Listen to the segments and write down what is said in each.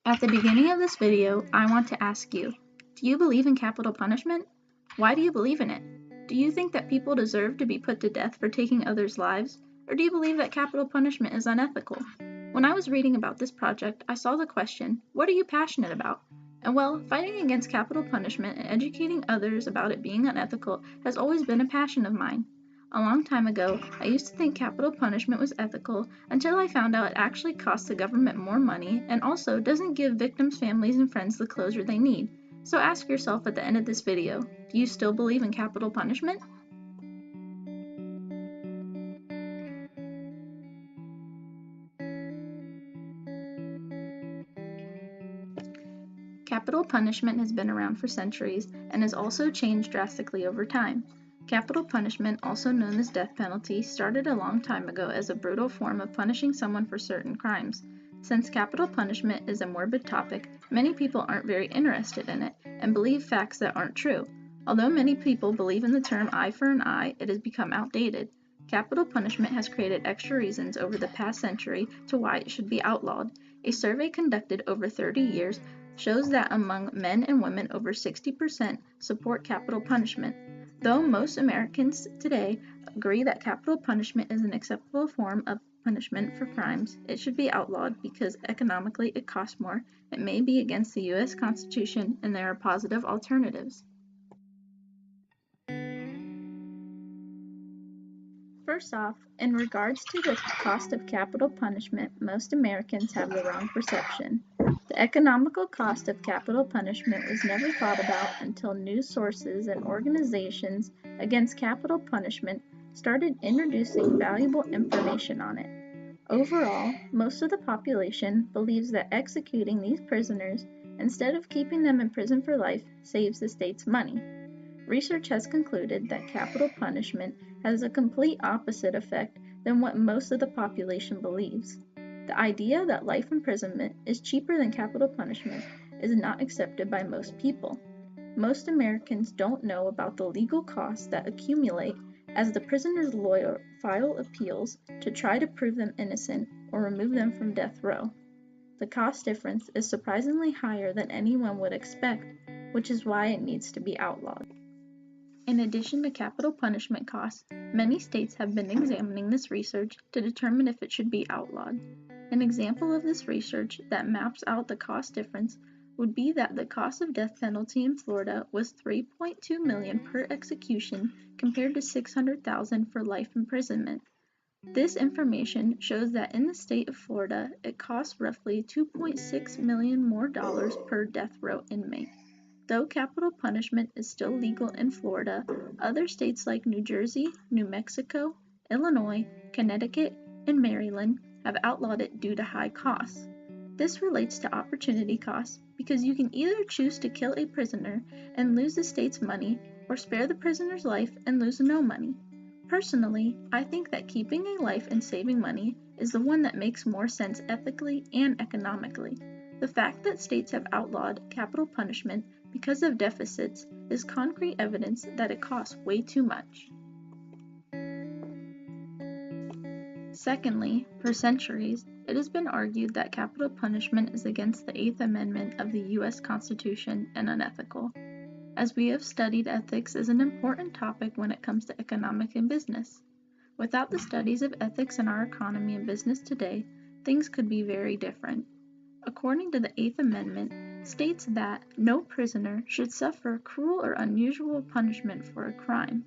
At the beginning of this video, I want to ask you, do you believe in capital punishment? Why do you believe in it? Do you think that people deserve to be put to death for taking others' lives? Or do you believe that capital punishment is unethical? When I was reading about this project, I saw the question, what are you passionate about? And well, fighting against capital punishment and educating others about it being unethical has always been a passion of mine. A long time ago, I used to think capital punishment was ethical until I found out it actually costs the government more money and also doesn't give victims' families and friends the closure they need. So ask yourself at the end of this video, do you still believe in capital punishment? Capital punishment has been around for centuries and has also changed drastically over time. Capital punishment, also known as death penalty, started a long time ago as a brutal form of punishing someone for certain crimes. Since capital punishment is a morbid topic, many people aren't very interested in it and believe facts that aren't true. Although many people believe in the term eye for an eye, it has become outdated. Capital punishment has created extra reasons over the past century to why it should be outlawed. A survey conducted over 30 years shows that among men and women, over 60% support capital punishment. Though most Americans today agree that capital punishment is an acceptable form of punishment for crimes, it should be outlawed because economically it costs more, it may be against the U.S. Constitution, and there are positive alternatives. First off, in regards to the cost of capital punishment, most Americans have the wrong perception. The economical cost of capital punishment was never thought about until news sources and organizations against capital punishment started introducing valuable information on it. Overall, most of the population believes that executing these prisoners instead of keeping them in prison for life saves the state's money. Research has concluded that capital punishment has a complete opposite effect than what most of the population believes. The idea that life imprisonment is cheaper than capital punishment is not accepted by most people. Most Americans don't know about the legal costs that accumulate as the prisoner's lawyer file appeals to try to prove them innocent or remove them from death row. The cost difference is surprisingly higher than anyone would expect, which is why it needs to be outlawed. In addition to capital punishment costs, many states have been examining this research to determine if it should be outlawed. An example of this research that maps out the cost difference would be that the cost of death penalty in Florida was $3.2 million per execution compared to $600,000 for life imprisonment. This information shows that in the state of Florida, it costs roughly $2.6 million more per death row inmate. Though capital punishment is still legal in Florida, other states like New Jersey, New Mexico, Illinois, Connecticut, and Maryland have outlawed it due to high costs. This relates to opportunity costs because you can either choose to kill a prisoner and lose the state's money, or spare the prisoner's life and lose no money. Personally, I think that keeping a life and saving money is the one that makes more sense ethically and economically. The fact that states have outlawed capital punishment because of deficits is concrete evidence that it costs way too much. Secondly, for centuries, it has been argued that capital punishment is against the 8th Amendment of the U.S. Constitution and unethical. As we have studied, ethics is an important topic when it comes to economic and business. Without the studies of ethics in our economy and business today, things could be very different. According to the 8th Amendment, states that no prisoner should suffer cruel or unusual punishment for a crime.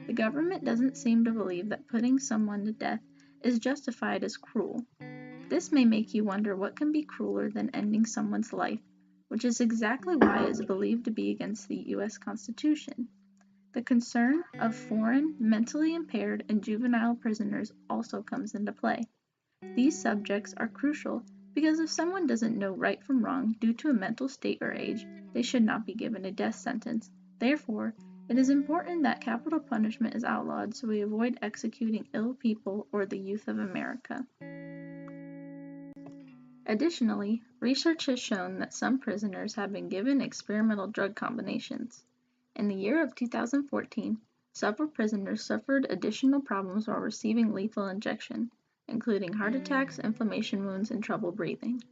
The government doesn't seem to believe that putting someone to death is justified as cruel. This may make you wonder what can be crueler than ending someone's life, which is exactly why it is believed to be against the U.S. Constitution. The concern of foreign, mentally impaired, and juvenile prisoners also comes into play. These subjects are crucial because if someone doesn't know right from wrong due to a mental state or age, they should not be given a death sentence. Therefore, it is important that capital punishment is outlawed so we avoid executing ill people or the youth of America. Additionally, research has shown that some prisoners have been given experimental drug combinations. In the year of 2014, several prisoners suffered additional problems while receiving lethal injection, including heart attacks, inflammation wounds, and trouble breathing.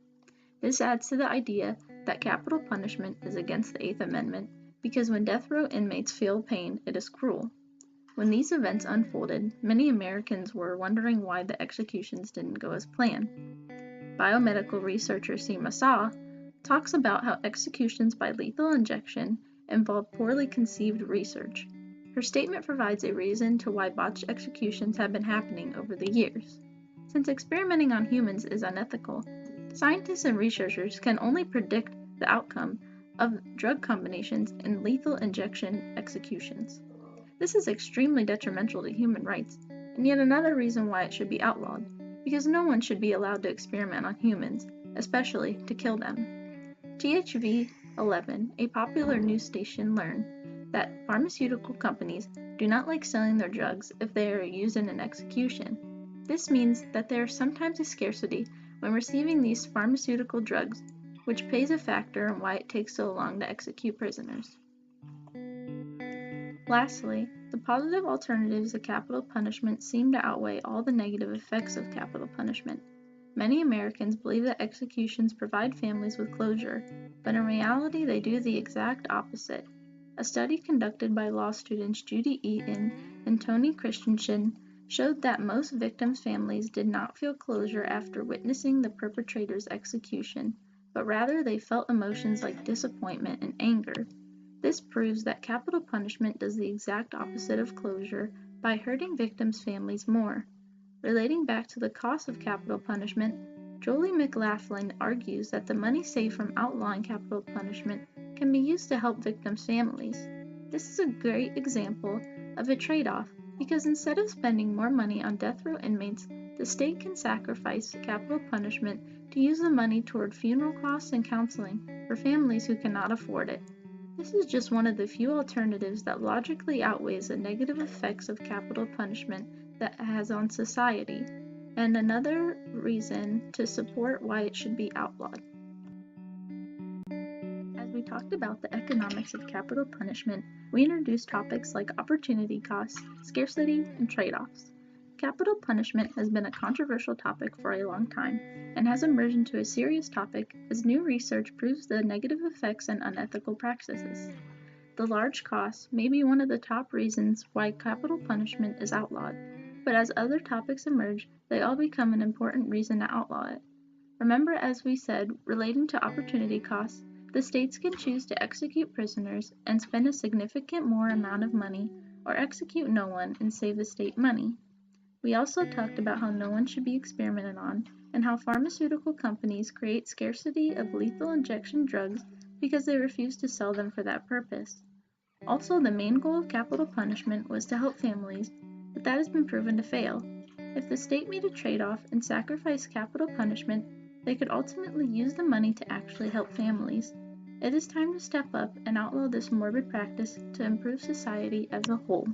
This adds to the idea that capital punishment is against the Eighth Amendment because when death row inmates feel pain, it is cruel. When these events unfolded, many Americans were wondering why the executions didn't go as planned. Biomedical researcher Seema Shah talks about how executions by lethal injection involve poorly conceived research. Her statement provides a reason to why botched executions have been happening over the years. Since experimenting on humans is unethical, scientists and researchers can only predict the outcome of drug combinations in lethal injection executions. This is extremely detrimental to human rights, and yet another reason why it should be outlawed, because no one should be allowed to experiment on humans, especially to kill them. THV 11, a popular news station, learned that pharmaceutical companies do not like selling their drugs if they are used in an execution. This means that there is sometimes a scarcity when receiving these pharmaceutical drugs, which plays a factor in why it takes so long to execute prisoners. Lastly, the positive alternatives of capital punishment seem to outweigh all the negative effects of capital punishment. Many Americans believe that executions provide families with closure, but in reality they do the exact opposite. A study conducted by law students Judy Eaton and Tony Christensen showed that most victims' families did not feel closure after witnessing the perpetrator's execution, but rather they felt emotions like disappointment and anger. This proves that capital punishment does the exact opposite of closure by hurting victims' families more. Relating back to the cost of capital punishment, Jolie McLaughlin argues that the money saved from outlawing capital punishment can be used to help victims' families. This is a great example of a trade-off because instead of spending more money on death row inmates, the state can sacrifice capital punishment to use the money toward funeral costs and counseling for families who cannot afford it. This is just one of the few alternatives that logically outweighs the negative effects of capital punishment that it has on society, and another reason to support why it should be outlawed. As we talked about the economics of capital punishment, we introduced topics like opportunity costs, scarcity, and trade-offs. Capital punishment has been a controversial topic for a long time and has emerged into a serious topic as new research proves the negative effects and unethical practices. The large costs may be one of the top reasons why capital punishment is outlawed, but as other topics emerge, they all become an important reason to outlaw it. Remember, as we said, relating to opportunity costs, the states can choose to execute prisoners and spend a significant more amount of money, or execute no one and save the state money. We also talked about how no one should be experimented on, and how pharmaceutical companies create scarcity of lethal injection drugs because they refuse to sell them for that purpose. Also, the main goal of capital punishment was to help families, but that has been proven to fail. If the state made a trade-off and sacrificed capital punishment, they could ultimately use the money to actually help families. It is time to step up and outlaw this morbid practice to improve society as a whole.